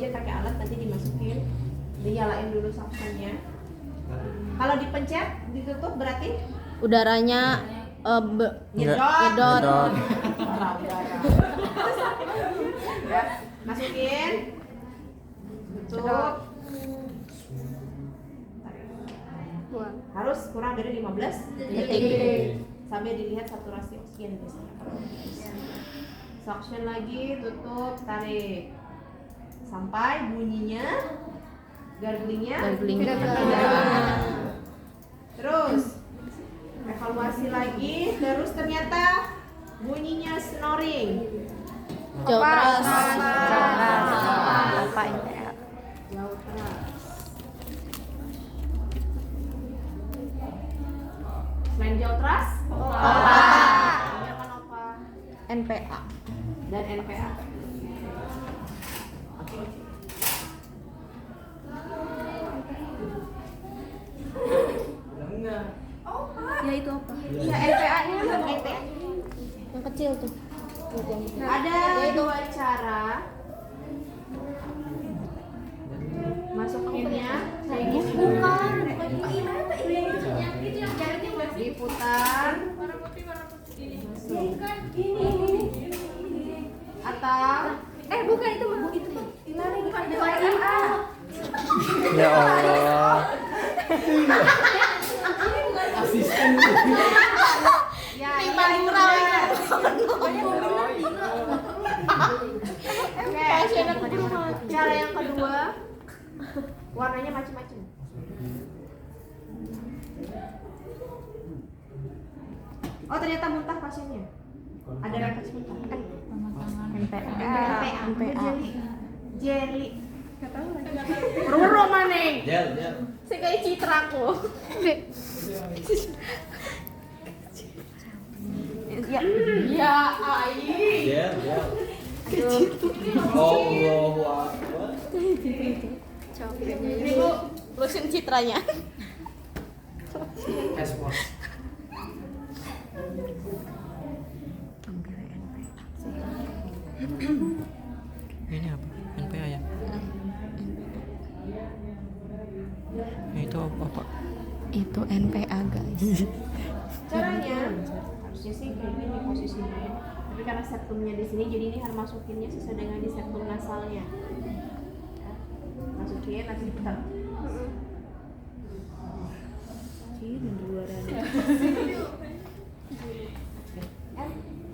ujian pakai alat nanti dimasukin, dinyalain dulu suctionnya. Kalau dipencet, ditutup berarti Udaranya nyedot. Ya, masukin, tutup. Harus kurang dari 15 detik. Sampai dilihat saturasi oksigen biasanya. Suction lagi, tutup, tarik. Sampai bunyinya garglingnya. Terus evaluasi lagi, terus ternyata bunyinya snoring. jauh keras. Apa NPA? Jauh keras. Selain jauh keras, kebanyakan apa? NPA. Dan NPA. Ya itu apa? Iya, NPA-nya NPA. Yang kecil tuh. Ada dua cara masukinnya kayak gini. Diputar. Atau Bukan itu mah. Itu bukan DWA. Ya Allah. Asisten. ya ini paling rawan. Oke. Cara yang kedua, warnanya macam-macam. Oh ternyata muntah pasiennya. Ada refleks muntah. NPA. Jelly. Roro maneh. Jel. Saya kayak citraku. Ya. Ya ai. Jel. Allahu Akbar. Ini Bu, lotion citranya. Respon. Ini apa? NPA ya? Itu apa? Itu NPA guys. Caranya harusnya sih kayak gini posisinya ya. Tapi karena septumnya di sini, jadi ini harus masukinnya sesuai dengan di septum nasalnya. Ya. Masukin, nanti diputar.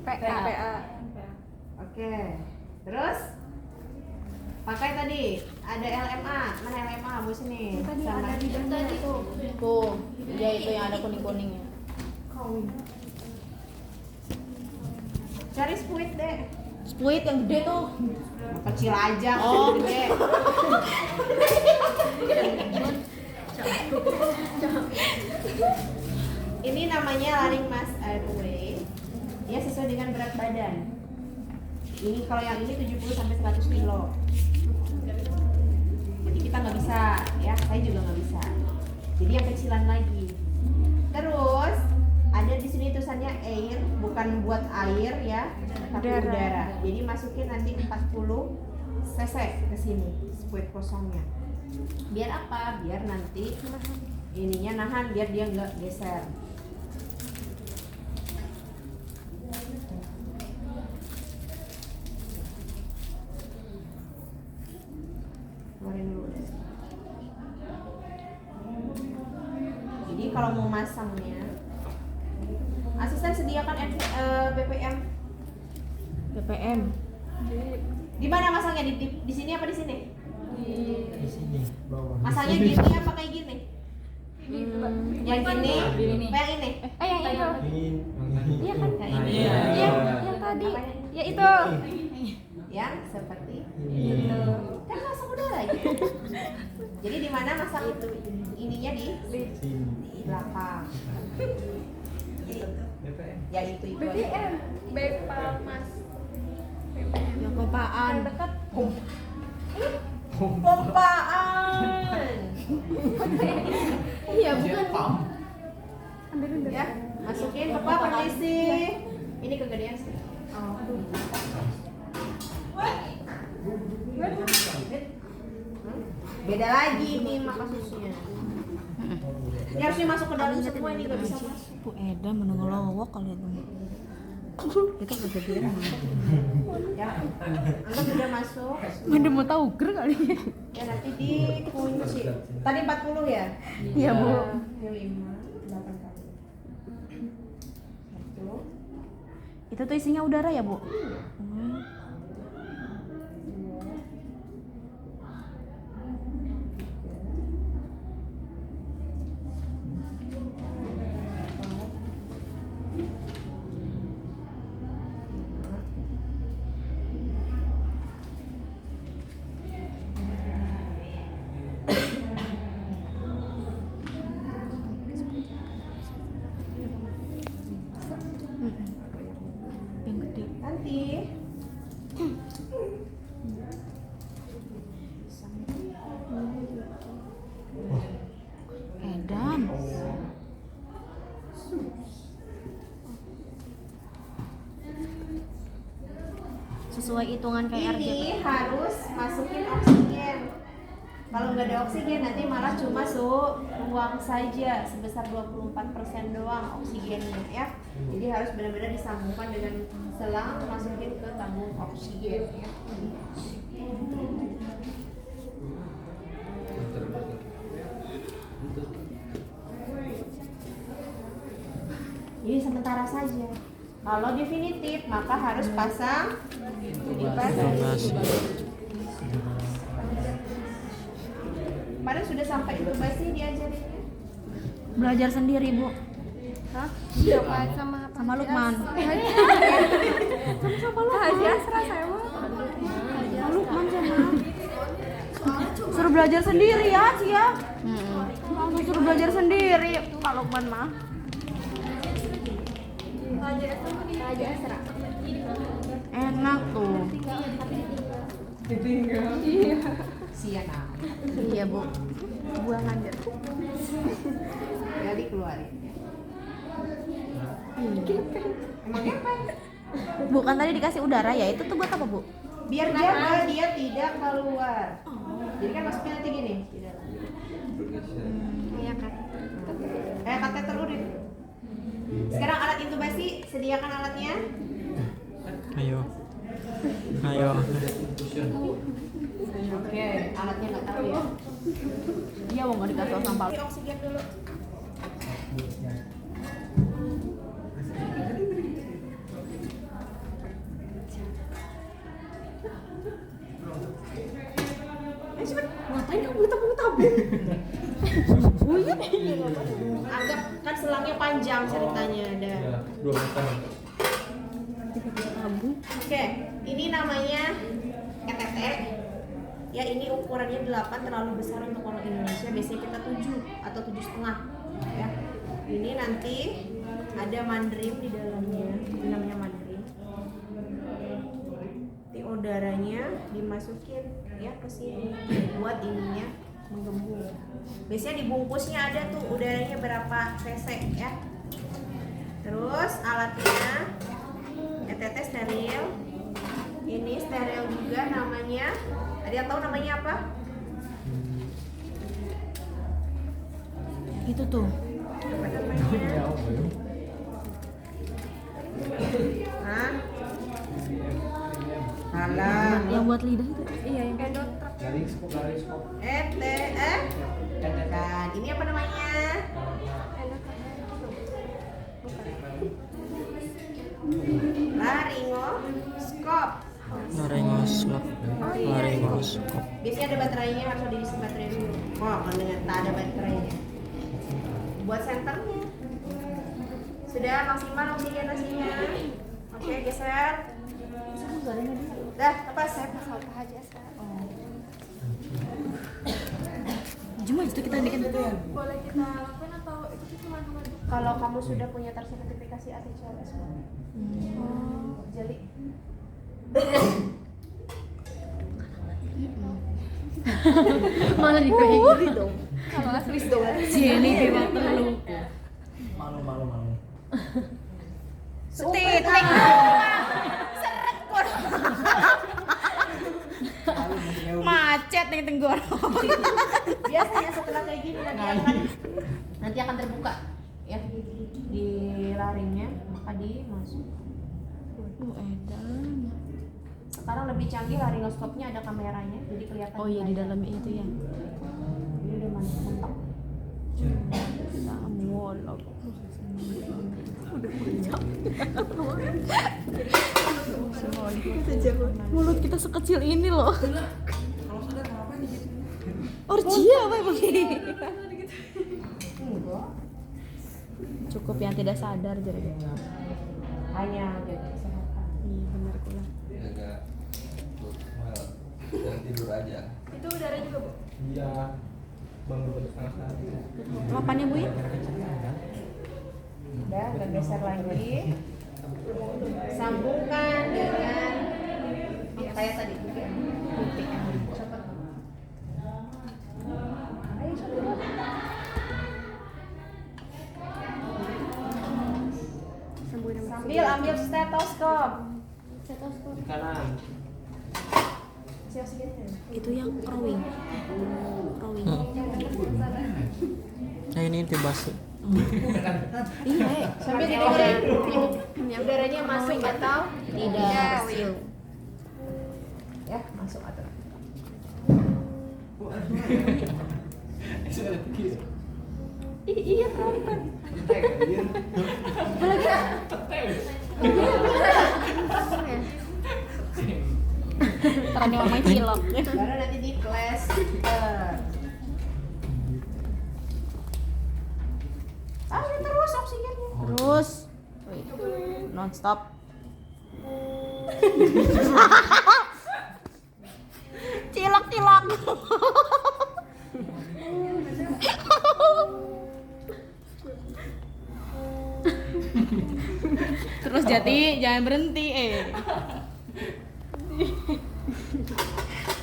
NPA. Oke. Terus pakai tadi ada LMA. Mana LMA? Bu sini. Sama di tadi tuh. Tuh, ya itu yang ada kuning-kuningnya. Cari squid deh. Squid yang gede tuh. Kecil aja, Oh. gede. Ini namanya laryngmus airway. Ya sesuai dengan berat badan. Ini kalau yang ini 70 sampai 100 kilo. Jadi kita nggak bisa, ya saya juga nggak bisa. Jadi yang kecilan lagi. Terus ada di sini tulisannya air, bukan buat air ya, tapi udara. Jadi masukin nanti 40 cc ke sini, squid kosongnya. Biar apa? Biar nanti ininya nahan, biar dia nggak geser. Keluarin dulu deh. Jadi kalau mau masangnya, asisten sediakan BPM. BPM. Di mana masangnya? Di sini apa di sini? Di sini bawah. Masangnya gini apa kayak gini? Yang gini? Apa yang ini? Yang itu. Iya kan? Yang ini. Iya, yang tadi. Apa yang ini? Ya itu. Yang seperti Ini. kan masang udara gitu. Jadi di mana masang itu? Ininya di Sini. belakang. BPM. Ya itu aja. BPM. Bepalmas. Yang kopaan. Yang dekat. Pompaan. Iya, bukan. Pam. Ya, masukin Papa permisi. Ini kegedean sih. Oh. Beda lagi ini maka susunya. Ini harus masuk ke dalam semua nih, gak bisa masuk. Bu Eda mengelowok kali itu. Itu kegedean. Ya, anggap udah masuk. Mana mau tahu ger kali. Ya nanti dikunci. Tadi 40 ya? Iya, Bu. 5, 8 kali. 1, Itu tuh isinya udara ya, Bu? 2. Yang gede. Nanti Edan. Sesuai hitungan kayak ini RJP. harus masukin oksigen. Kalau nggak ada oksigen nanti malah cuma ruang saja sebesar 24% doang oksigennya ya. Jadi harus benar-benar disambungkan dengan selang masukin ke tabung oksigen ya. Jadi sementara saja. Kalau definitif maka harus pasang intubasi. Kemarin sudah sampai intubasi diajarinnya? Belajar sendiri, Bu. Hah? Iya Pak, sama Sama Lukman. sama lu Haji Asra saya mah. Sama Lukman sama. Suruh belajar sendiri ya, Ci ya. Langsung suruh belajar sendiri, Pak Lukman mah. Haji Asra. Enak tuh. Iya. Sian ah. Iya, Bu. Buang aja. Jadi keluarin. Emangnya apa? Bukan tadi dikasih udara ya? Itu tuh buat apa, Bu? Biar jaga dia tidak keluar. Jadi kan masuknya nanti gini di dalam. Iya kan. Kateter urin. Sekarang alat intubasi, sediakan alatnya. Ayo. Ayo. Oke, alatnya nggak tahu ya. Iya, mau nggak dikasih sampah. Beri oksigen dulu. Ngapain kamu tabung-tabung? Anggap kan selangnya panjang ceritanya ada. 2 meter. Oke, ini namanya ETT. Ya ini ukurannya 8 terlalu besar untuk orang Indonesia. Biasanya kita 7 atau 7,5 ya. Ini nanti ada mandrim di dalamnya. Ini namanya mandrim. Nanti udaranya dimasukin ya ke sini buat ininya menggembung. Biasanya dibungkusnya ada tuh udaranya berapa cc ya. Terus alatnya ETT steril. Ini steril juga namanya. Ada yang tahu namanya apa? Itu tuh. Apa namanya? Hah? Salah. Yang buat lidah itu. Iya, yang endotrap. Garing skop. Kan ini apa namanya? Laringoskop. Laringoskop. Laringoskop. Biasanya ada baterainya, harus ada diisi baterai dulu. Oh, kalau dengan tak ada baterainya. Buat senternya. Sudah maksimal oksigenasinya. Oke, geser. Dah, lepas. Saya pasal Pak Haji Asra. Cuma itu kita bikin. Boleh kita lakukan atau itu cuma sama Kalau kamu sudah punya tersertifikasi ATCLS, jeli. Malah dikayak dong. kalau asli dong. Jenny memang terlalu. Malu. Titik. Macet. macet nih tenggorok. Biasanya setelah kayak gini nanti akan terbuka ya di laringnya, maka dimasuk. Edan. Sekarang lebih canggih laringoskopnya, ada kameranya jadi kelihatan. Oh iya di dalamnya itu ya. Ini udah mentok. Samolok. Mulut kita sekecil ini loh. Orgia apa emang ini? Cukup yang tidak sadar jadi. Hanya jaga kesehatan. Iya benar kula. Jaga jangan tidur aja. Itu udara juga, Bu. Iya. Bangun setengah sehari. Makannya Bu ya? Udah, nggak geser lagi. Sambungkan dengan kayak tadi. Cepet. Ayo cepet. Sambil ambil stetoskop. Di kanan. Itu yang rowing. Rowing. Nah ini intubasi. Iya. Sambil didengerin udaranya masuk atau tidak. Ya, masuk atau iya perawatan. Terus mama cilok. Baru nanti di flash. Ambil terus oksigennya. Terus non stop. Cilok. Terus Jati jangan berhenti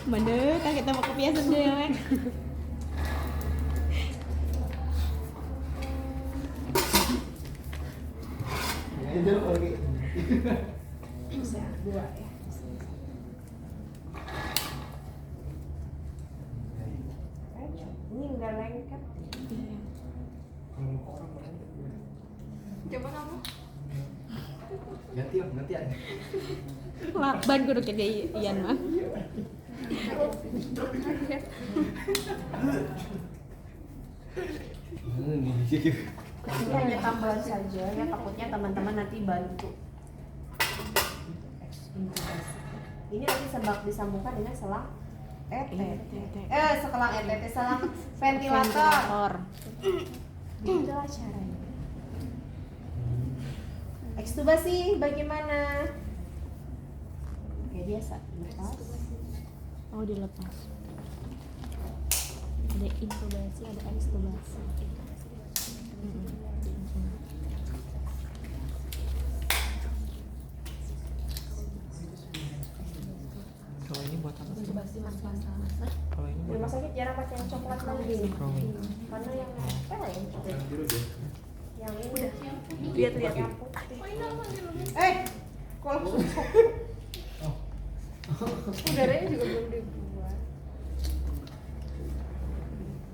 Mana kan kita mau kebiasaan deh Bisa dua ya. Ini enggak lengket. Coba kamu. Gantian. Lakban kudu kayak Ian mah. Ini hanya tambahan saja ya, takutnya teman-teman nanti bantu. Ini nanti disambungkan dengan selang selang ventilator. Itulah caranya. Ekstubasi bagaimana? Kayak biasa, lepas. Oh dilepas. Ada intubasi, ada ekstubasi. Kalau ini buat apa sih? Kalau ini Di buat rumah apa? sakit jarang pakai yang coklat lagi. Rowing. Karena yang nempel yang coklat. Yang ini Lihat. yang putih. Kalau Udaranya juga belum dibuat.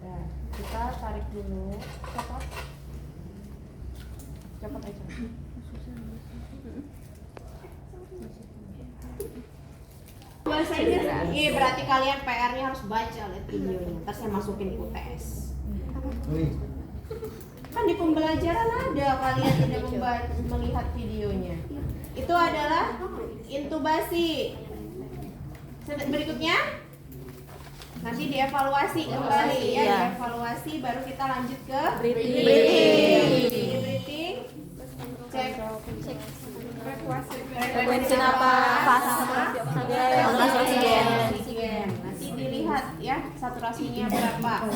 Nah, kita tarik dulu. Cepat aja. Bahasa Inggris. Iya, berarti kalian PR-nya harus baca, lihat videonya. Ntar saya masukin UTS. Kan di pembelajaran ada kalian tidak melihat videonya. Itu adalah intubasi. Berikutnya nanti dievaluasi kembali ya, dievaluasi baru kita lanjut ke breathing. Cek Frekuensi nafas, oksigen. Nanti dilihat ya saturasinya berapa.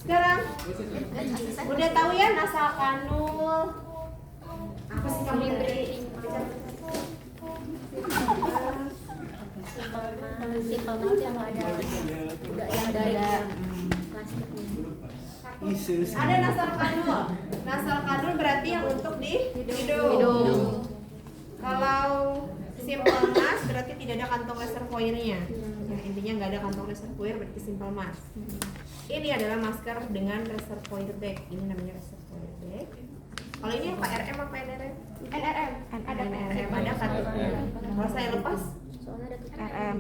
Sekarang udah tahu ya nasal kanul. Apa sih kamu breathing? Simpel banget yang ada plastiknya. Isus. Ada nasal kanul. Nasal kanul berarti yang untuk di hidung. Kalau simple mask berarti tidak ada kantong reservoirnya. Ya, intinya nggak ada kantong reservoir berarti simple mask. Ini adalah masker dengan reservoir bag. Ini namanya reservoir bag. Kalau ini apa RM apa NRM? NRM. Ada NRM, ada kartunya. Kalau saya lepas, Soalnya ada tuh. RM.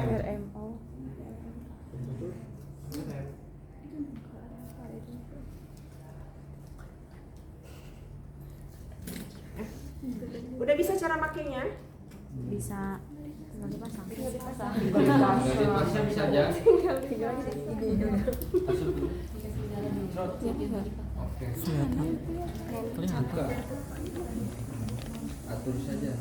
RMO. udah bisa cara makainya? Bisa tinggal dipasang. Bisa aja. Oke. Kelihatan. Atur saja.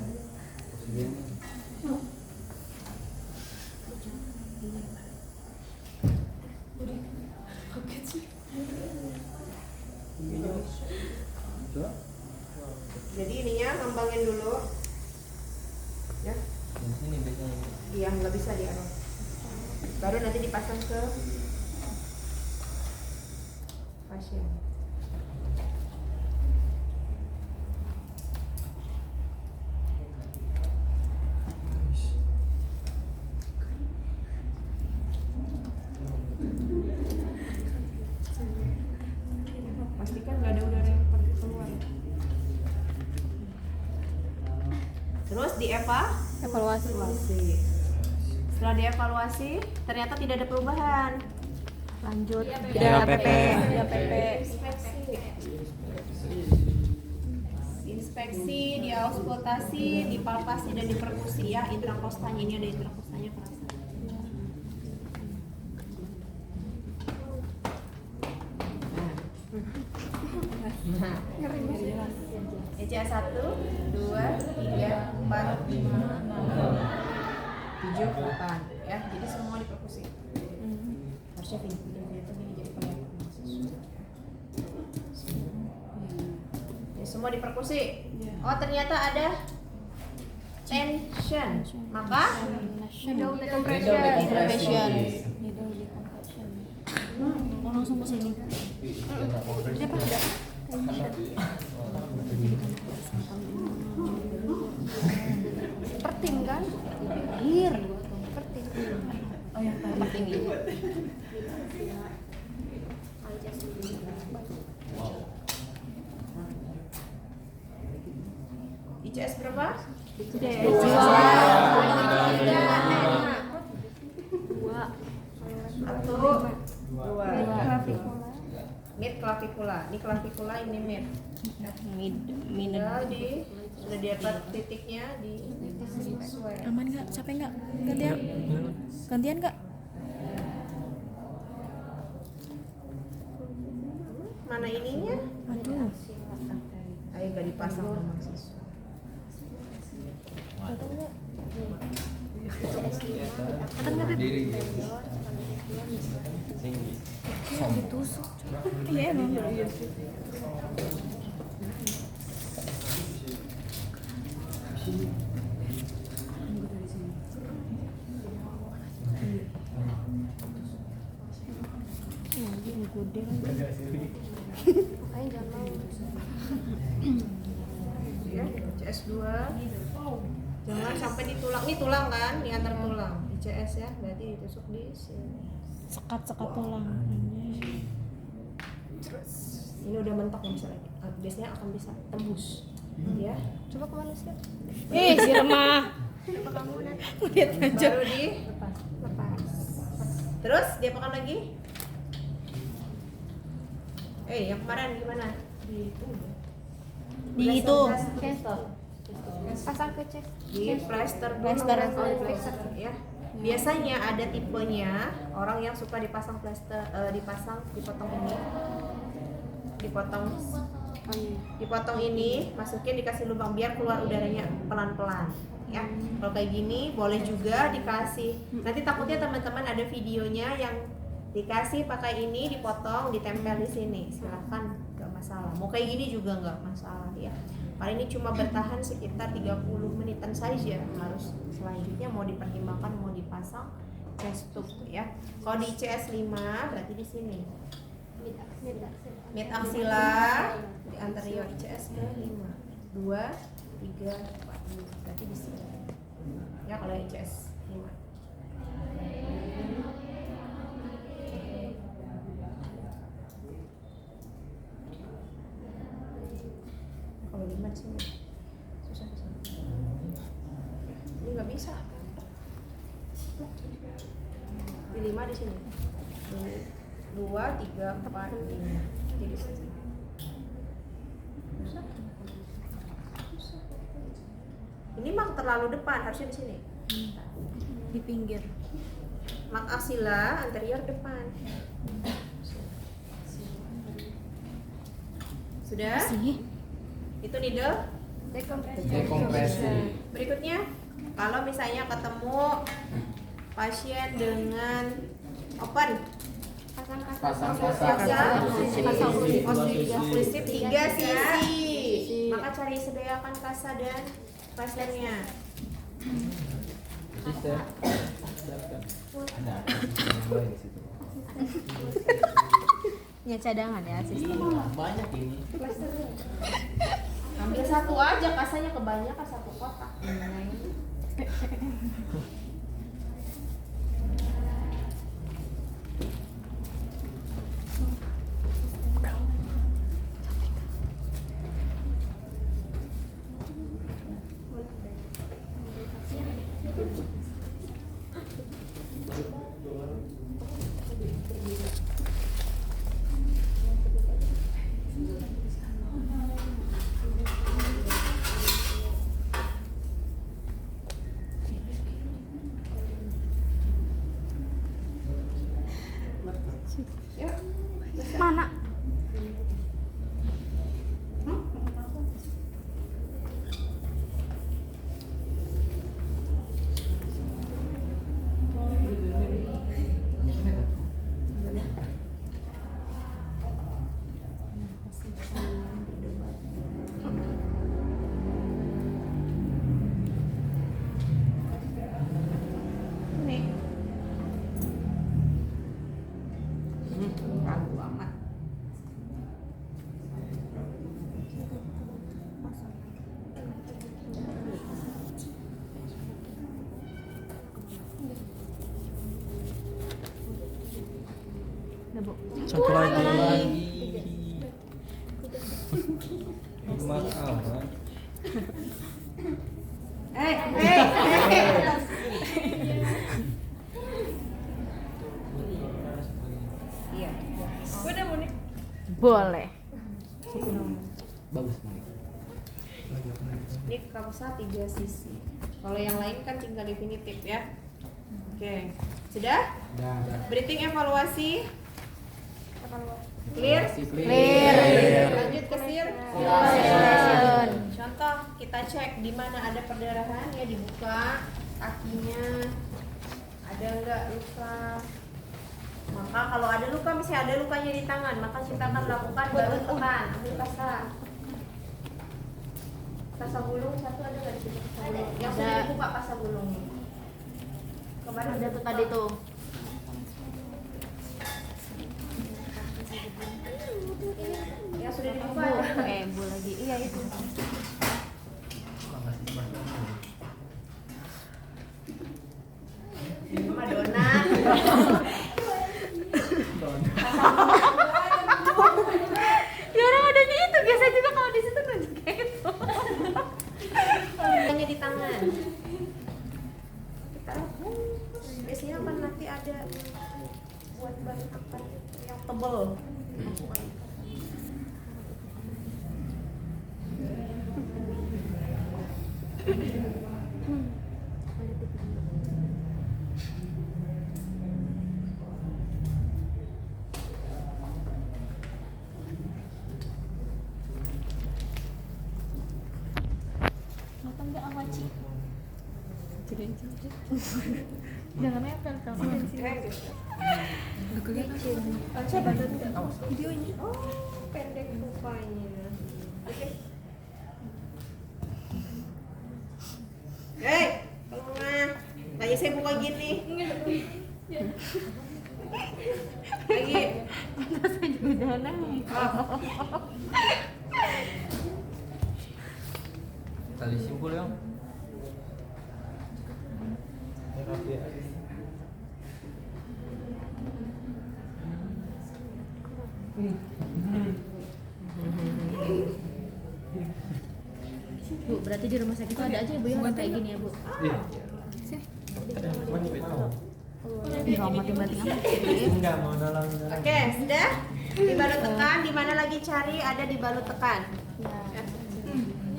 Jadi ininya ngembangin dulu. Ya. Di sini biasanya. Iya, nggak bisa di arah. Baru nanti dipasang ke pasien. Pastikan nggak ada udara yang keluar. Terus Evaluasi. evaluasi. Setelah dievaluasi, ternyata tidak ada perubahan. Lanjut. Tidak APP. Inspeksi. Inspeksi, diauskultasi, dipalpasi dan diperkusi ya. Intrakostanya ini ada intrakostanya kerasa. Nah. ECA 1, 2, 3, 4, 5, 6, 7, 8 ya. Jadi semua diperkusi. Harusnya video itu gini jadi kelihatan mahasiswa. Ya, semua diperkusi. Oh ternyata ada tension. Maka Middle decompression. decompression. Oh, langsung ke sini. Pertim kan? Akhir. Pertim. Oh yang tadi ini. ICS berapa? Dua. 1, 2. Mid clavicular. Ini clavicular, ini mid. Middle di sudah dapat titiknya di sesuai. Aman nggak? Capek nggak? Gantian? Gantian nggak? Mana ininya? Aduh. Ayo nggak dipasang sama siswa. Diri. Tinggi. Ditusuk. Iya emang. Makanya jangan mau. Ya, ICS 2. Jangan sampai di tulang. Ini tulang kan, di antar tulang. ICS ya, berarti ditusuk di sini. Sekat-sekat tulang. Terus ini udah mentok nih misalnya. Biasanya akan bisa tembus. Ya. Coba ke manusia. Si lemah. Coba kamu nanti. Lihat aja. Baru di lepas. Terus diapakan lagi? Yang kemarin gimana? Di itu. Pasang ke chest. Di plaster dulu. Plaster. Oh, di plaster ya. Biasanya ada tipenya orang yang suka dipasang plaster, dipotong ini, dipotong ini, masukin dikasih lubang biar keluar udaranya pelan-pelan. Ya, kalau kayak gini boleh juga dikasih. Nanti takutnya teman-teman ada videonya yang dikasih pakai ini, dipotong, ditempel di sini. Silahkan, nggak masalah. Mau kayak gini juga nggak masalah ya. Paling ini cuma bertahan sekitar 30 menitan saja. Harus selanjutnya mau dipertimbangkan mau dipasang chest tube ya. Kalau di CS 5 berarti di sini. Mid axilar di anterior ICS ke 5. 2, 3, 4. Berarti di sini. Ya kalau ICS 5. Kalau 5 di sini. Susah di sini. Ini nggak bisa. Di 5 di sini. 2, 3, 4, 5. Jadi sini. Susah. Susah. Ini mak terlalu depan, harusnya di sini. Di pinggir. Mak aksila anterior depan. Sudah? Sih. Itu needle. Dekompresi. Berikutnya, kalau misalnya ketemu pasien dengan open Pasang oklusif 3 sisi, maka cari sediakan kasa dan flashlight-nya. Sister. Ada. Yang lain di situ. Ya cadangan ya sistem. Iya, banyak ini. Ambil satu aja, kasanya kebanyakan satu kotak. Mana? Ragu amat. Satu lagi. Mak aman. Iya. Boleh. Bagus nih. Ini kamsa 3 sisi. Kalau yang lain kan tinggal definitif ya. Oke. Sudah? Dah. Breathing evaluasi. Clear? Clear. Lanjut ke contoh, kita cek di mana ada perdarahan ya, dibuka kakinya. Ada enggak luka? Maka kalau ada luka, misalnya ada lukanya di tangan, maka kita akan lakukan baru tekan. Ambil kasa. Kasa gulung satu ada nggak di situ? Ada. Yang sudah dibuka kasa gulungnya. Kemarin Ada tuh tadi tuh. yang sudah dibuka. Bu lagi. Iya itu. Ini mah donat. Ya orang adanya itu biasa juga kalau di situ nunjuk kayak gitu. Hanya di tangan. Kita biasanya kan nanti ada buat bahan tekan yang tebel. Jangan nempel kalau Coba video ini. Oh, pendek rupanya. Oke. Hei, tolong mah. Tanya saya buka gini. Lagi. saya juga mana? Tali simpul yang. Bu, berarti di rumah sakit itu ada aja ya, Bu, yang kayak gini ya, Bu? Iya. Enggak mau nolong. Oke, sudah? Di balut tekan, di mana lagi cari? Ada di balut tekan.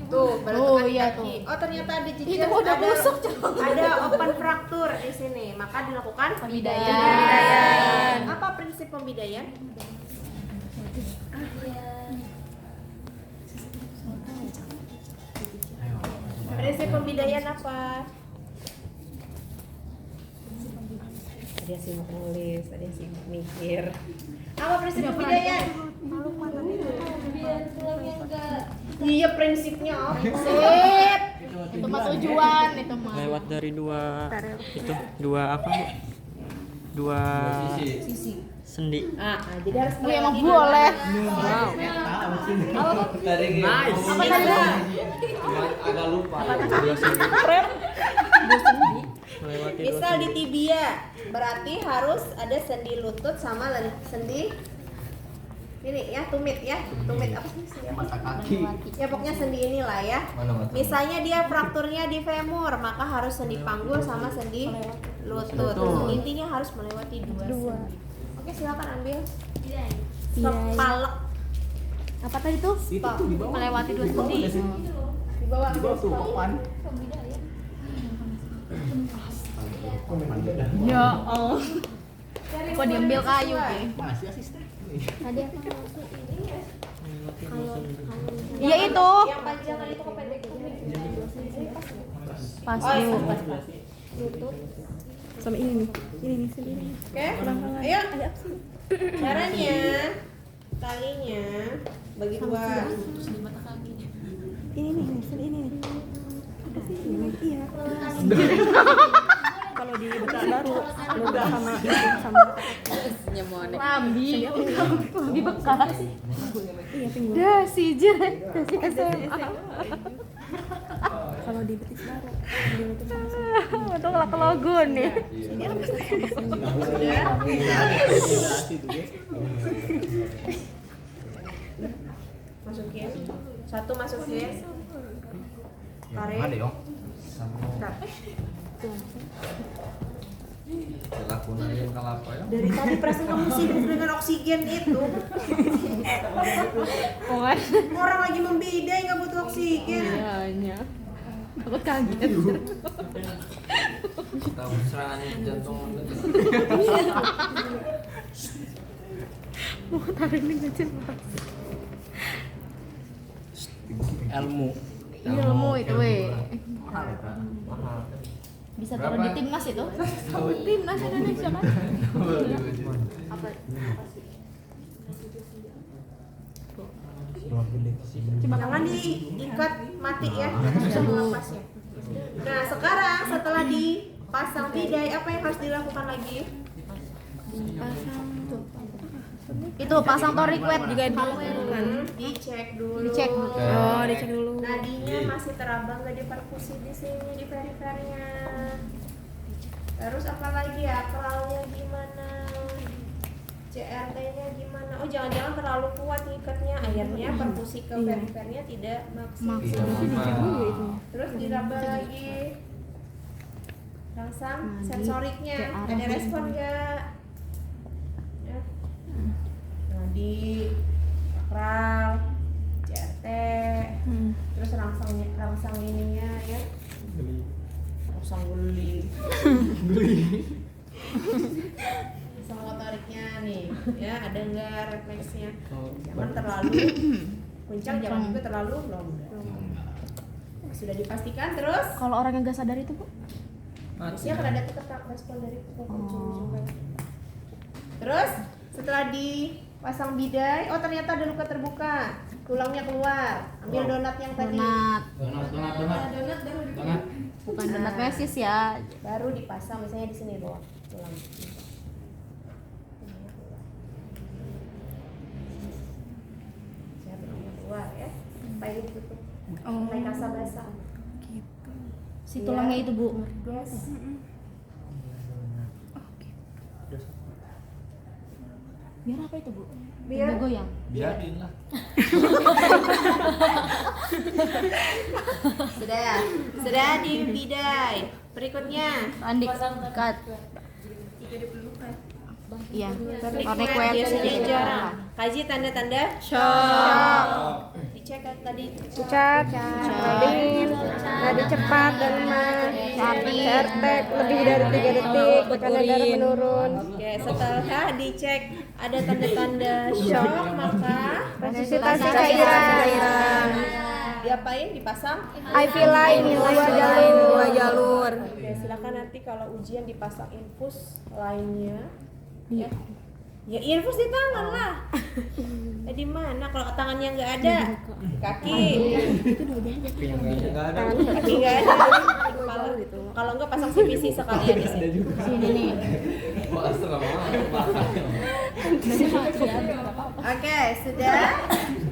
Tuh, balut Oh, tekan di iya kaki. Oh, ternyata di Itu jidat udah ada busuk, ada open fracture di sini. Maka dilakukan Pembidaian. pembidaian. Apa prinsip pembidaian? Prinsip pembidaian apa? Ada yang sibuk nulis, ada yang sibuk mikir. Apa prinsip pembidaian? Biar tulangnya enggak Iya, prinsipnya apa? Sip. Itu mah tujuan, itu mah. Lewat dari dua apa Bu? Dua Sisi. sendi. Jadi harus Bu emang melewati boleh. Tahu sini. Tadi Nice. apa tadi? Agak lupa. Melewati dua Misal sendi. di tibia, berarti harus ada sendi lutut sama sendi ini ya, tumit ya. Tumit apa sih? Mata kaki. Ya pokoknya sendi inilah ya. Mana mata? Misalnya dia frakturnya di femur, maka harus sendi panggul sama sendi lutut. Intinya harus melewati dua sendi. Oke, silakan ambil. Kepalek Apa tadi tuh? melewati dua sendi. di bawah. Di bawah tuh papan. Ya Allah. Kok diambil kayu, Ge? Masih asisten. Tadi apa maksud ini? Melewati dua sendi. Iya itu. Yang panjangan itu kependek ini. Pas Oh, iya, Bu. pas. Sama ini nih. Ini nih sendiri. Oke, ayo. Caranya, talinya bagi dua. Ini nih, ini nih. Ada sih, ini. Iya. Kalau di bekas baru, luka sama lambi. Di bekas. Iya, pinggul. Dah si Jere, si SMA. Kalau di betis baru, itu kelak logo nih. Masukin. Satu masukin. Ada Tarik. yong. Sama. Start. Lakukan kelapa ya. Dari tadi perasaan kamu sibuk dengan oksigen itu. Orang lagi membidai nggak butuh oksigen. Iya. Aku kaget. Tahu serangan jantung. Mau tarik nih aja. Ilmu. Ilmu itu weh. Mahal kan? Mahal. Bisa taruh di timnas itu? Timnas Indonesia kan? Apa? Jangan diikat mati ya, bisa melepasnya. Nah sekarang setelah dipasang bidai, apa yang harus dilakukan lagi? Itu pasang torik wet juga dulu. Dicek dulu. Dicek. Oh, dicek dulu. Nadinya masih terabang gak di perkusi di sini di perifernya. Terus apa lagi ya? Kralnya gimana? CRT-nya gimana? Oh jangan-jangan terlalu kuat ngikatnya, akhirnya perkusi ke perifernya tidak maksimal. Terus diraba lagi. Rangsang sensoriknya, ada respon nggak? Ya. Nadi, sakral, CRT, terus rangsang ininya ya. Rangsang geli. Rangsang motoriknya nih, ya ada nggak refleksnya? Jangan terlalu puncak, jangan juga terlalu longgar. Sudah dipastikan terus? Kalau orang yang gak sadar itu, Bu? Biasanya akan ada tetap respon dari juga. Terus setelah dipasang bidai, oh ternyata ada luka terbuka, tulangnya keluar. Ambil donat yang tadi. Donat. Bukan donat mesis ya. Baru dipasang, misalnya di sini doang tulang. airnya ditutup. Oh. Naik kasa basah. Gitu. Si tulangnya itu Bu. Yes. Biar apa itu Bu? Biar goyang. Biarin lah. Sudah dibidai. Berikutnya. Andi cut. Iya. Warna kue Biasanya jarang. Kaji tanda-tanda shock. Dicek kan tadi. Cat, Radin, nadi cepat dan lemah, certek lebih dari 3 detik, tekanan darah menurun. Oke, setelah dicek ada tanda-tanda shock, maka Resusitasi cairan. diapain? Dipasang? IV line 2 jalur. Oke, silakan nanti kalau ujian dipasang infus lainnya. Ya infus di tangan lah. Di mana? Kalau tangannya nggak ada, kaki. Tapi yang nggak ada. Kaki nggak ada. Kalau nggak pasang CPC sekalian di sini. Sini nih. Wah, nggak mau. Oke, sudah.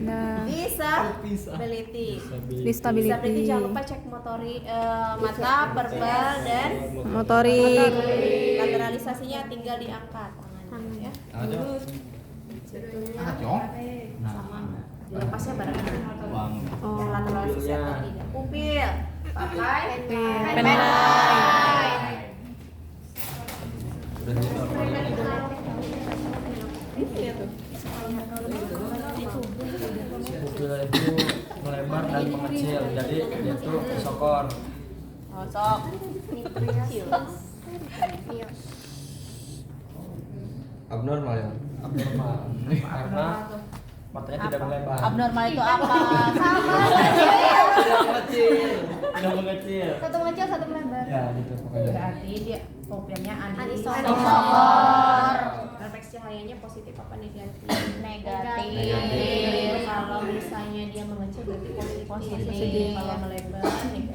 Nah, Disability. disability, Jangan lupa cek mata, verbal, dan motorik. lateralisasinya tinggal diangkat tangannya ya. Ada. Dilepasnya bareng. Bang. Yang lateralisasi tadi. Pupil. Pakai Pupil itu melebar dan mengecil, jadi dia tuh sokor. sok. Abnormal ya. Abnormal karena matanya tidak melebar. Abnormal itu apa? Tidak mengecil. Tidak mengecil. Satu mengecil, satu melebar. Ya, gitu pokoknya. Berarti dia pupilnya Anisokor. Refleks cahayanya positif apa negatif? Negatif. Kalau misalnya dia mengecil berarti positif. Kalau melebar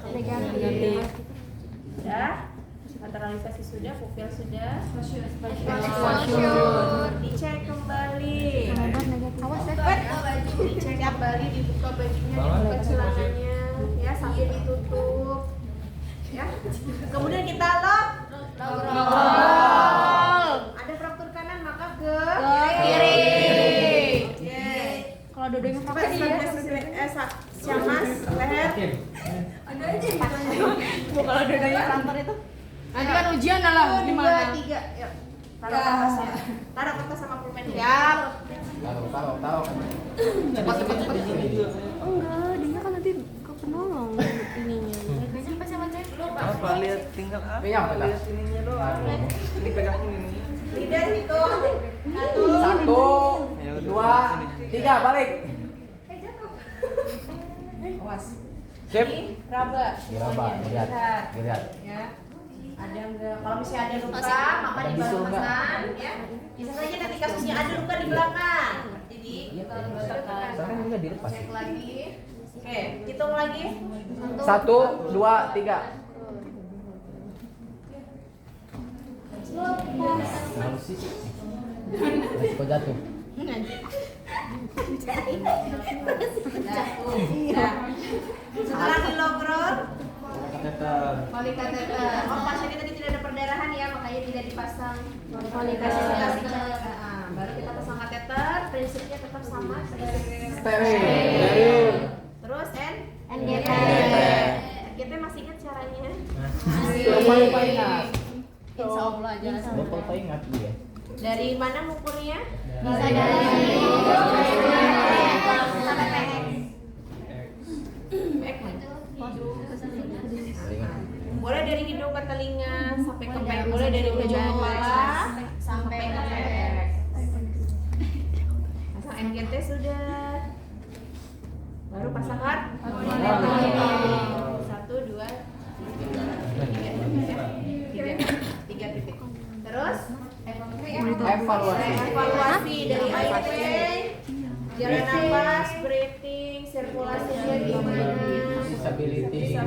Negatif. Sudah. Lateralisasi sudah, pupil sudah. Dicek kembali. Dicek kembali, dibuka bajunya, dibuka celananya, ya sambil ditutup. Ya. Kemudian kita lock. Ada fraktur kanan maka ke kiri. Kalau dua-duanya Coba Syamas, leher. kalau dua-duanya kantor itu. Nanti kan ujian lah di mana? 2, 3. Yuk. Taruh kertasnya. Taruh kertas sama pulpen. Siap. Taruh. Cepat di sini. Enggak, dia kan nanti ke penolong ininya. Apa lihat tinggal apa? Yang apa? Lihat ininya doang. Ini pegang ini. Lidah itu. 1, 2, 3, balik. Awas. Sip. Raba. Diraba, lihat. Ya. Ada enggak? Kalau misalnya ada luka, maka Ada di bisul enggak? belakang ya. Bisa saja nanti kasusnya ada luka di belakang. Jadi kalau tekan. Sekarang enggak dilepas. Cek lagi. Oke, hitung lagi. 1, 2, 3. Nah, sih. Resiko jatuh. Setelah dilogrol, Kateter. polikateter. Oh, pasien ini tadi tidak ada perdarahan ya, makanya tidak dipasang polikateter. Baru kita pasang kateter, prinsipnya tetap sama. Steril. Terus NGT. NGT masih ingat caranya? Lupa ingat. Insya Allah aja. Lupa ingat dia. Dari mana mukulnya? Bisa dari sampai PX. Boleh dari hidung ke telinga sampai ke PX. Boleh dari ujung kepala sampai ke PX. Pasang NGT sudah. Baru pasang hard. 1, 2, 3 titik. Terus evaluasi dari AIP, jalan nafas, breathing, sirkulasinya gimana, Disability.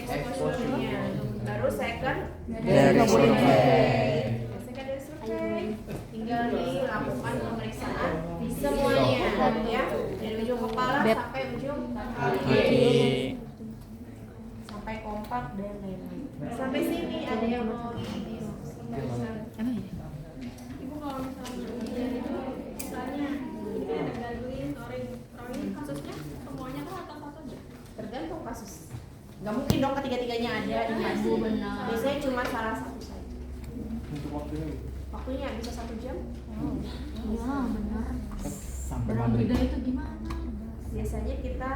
exposure-nya. Baru second secondary survey, tinggal dilakukan pemeriksaan semuanya ya, dari ujung kepala sampai ujung kaki. Oke. Sampai kompak dan lain-lain. Sampai sini ada yang mau ini. Emang ya? Ibu kalau misalnya itu misalnya ini kan ada gaduhin orang kasusnya semuanya tuh satu aja. Tergantung kasus. Nggak mungkin dong ketiga-tiganya ada di Ibu benar. Biasanya cuma salah satu saja. Waktunya bisa 1 jam. Iya benar. Sampai Orang maghrib. beda itu gimana? Biasanya kita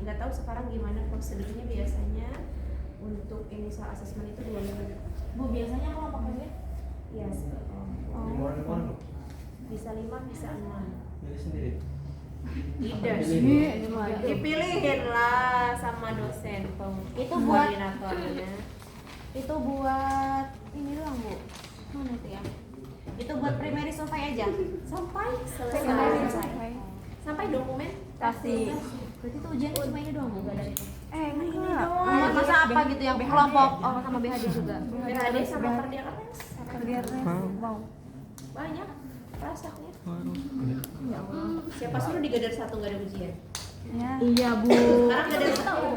nggak tahu sekarang gimana prosedurnya, biasanya untuk initial assessment itu 2 minggu. Bu biasanya kalau pakai Iya, Gimana? bisa 5, bisa 6. Milih sendiri. Tidak Pilih. dipilihin lah sama dosen Itu buat- koordinatornya. Itu buat ini doang, Bu. Mana itu ya? Itu buat primary survey aja. Sampai Primary selesai. survey. Sampai dokumen Kasih. berarti tuh ujian cuma ini doang, Bu, nggak ada itu. Enggak. Masa apa gitu yang kelompok sama BHD juga. BHD sama kerja keras. Kerja wow. Banyak rasanya. Waduh. Siapa suruh digadar 1 nggak ada ujian? Ya. Iya, Bu. Sekarang gadar 1